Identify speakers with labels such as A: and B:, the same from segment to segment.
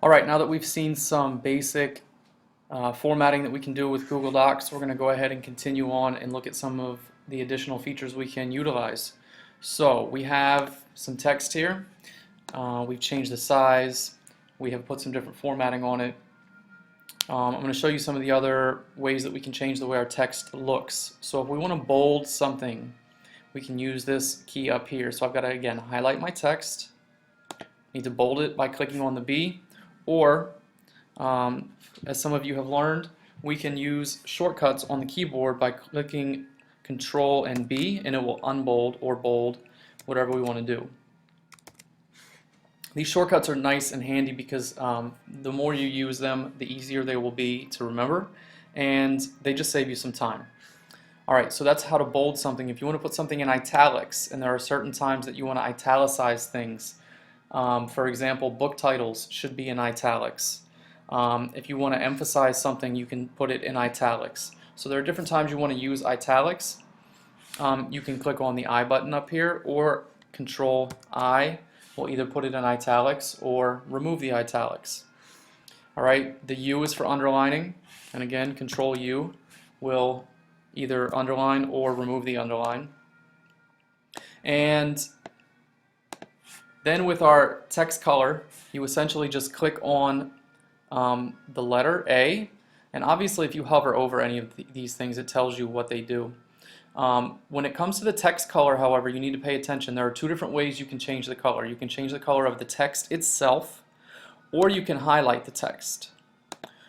A: Alright, now that we've seen some basic formatting that we can do with Google Docs, we're going to go ahead and continue on and look at some of the additional features we can utilize. So we have some text here. We've changed the size. We have put some different formatting on it. I'm going to show you some of the other ways that we can change the way our text looks. So if we want to bold something, we can use this key up here. So I've got to, again, highlight my text. Need to bold it by clicking on the B, or as some of you have learned, we can use shortcuts on the keyboard by clicking Control and B, and it will unbold or bold whatever we want to do. These shortcuts are nice and handy because the more you use them, the easier they will be to remember, and they just save you some time. Alright, so that's how to bold something. If you want to put something in italics, and there are certain times that you want to italicize things, for example, book titles should be in italics. If you want to emphasize something, you can put it in italics. So there are different times you want to use italics. You can click on the I button up here, or Control I will either put it in italics or remove the italics. Alright, the U is for underlining, and again, Control U will either underline or remove the underline. And then with our text color, you essentially just click on the letter A, and obviously if you hover over any of these things, it tells you what they do. When it comes to the text color, however, you need to pay attention. There are two different ways you can change the color. You can change the color of the text itself, or you can highlight the text.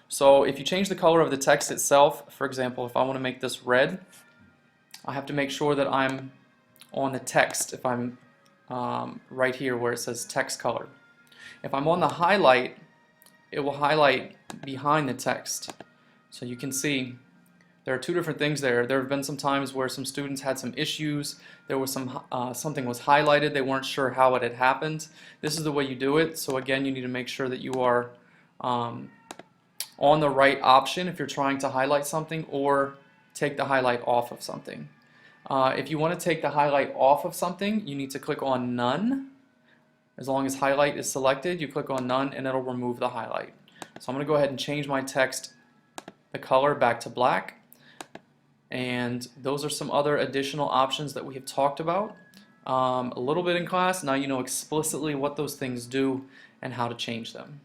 A: So if you change the color of the text itself, for example, if I want to make this red, I have to make sure that I'm on the text. If I'm right here where it says text color. If I'm on the highlight, it will highlight behind the text. So you can see there are two different things there. There have been some times where some students had some issues. There was something was highlighted. They weren't sure how it had happened. This is the way you do it. So again, you need to make sure that you are on the right option if you're trying to highlight something, or take the highlight off of something. If you want to take the highlight off of something, you need to click on None. As long as highlight is selected, you click on None and it'll remove the highlight. So I'm going to go ahead and change my text, the color, back to black. And those are some other additional options that we have talked about a little bit in class. Now you know explicitly what those things do and how to change them.